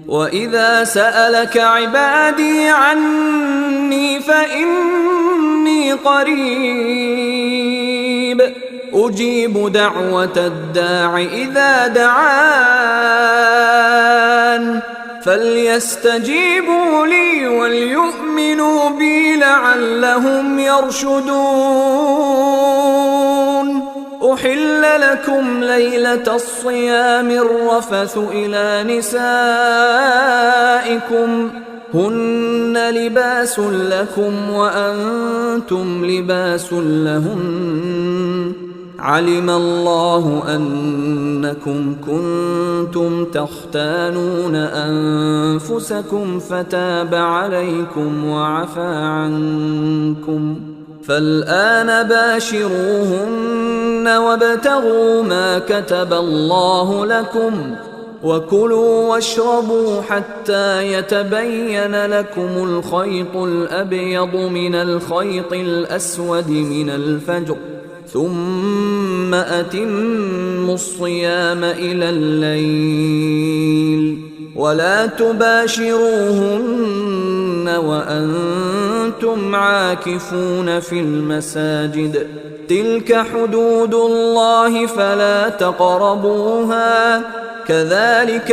وإذا سألك عبادي عني فإني قريب أجيب دعوة الداع إذا دعان فليستجيبوا لي وليؤمنوا بي لعلهم يرشدون. أحل لكم ليلة الصيام الرفث إلى نسائكم هن لباس لكم وأنتم لباس لهن علم الله أنكم كنتم تختانون أنفسكم فتاب عليكم وعفى عنكم فالآن باشروهن وابتغوا ما كتب الله لكم وكلوا واشربوا حتى يتبين لكم الخيط الأبيض من الخيط الأسود من الفجر ثم أتموا الصيام إلى الليل ولا تباشروهن وأنتم عاكفون في المساجد تلك حدود الله فلا تقربوها كذلك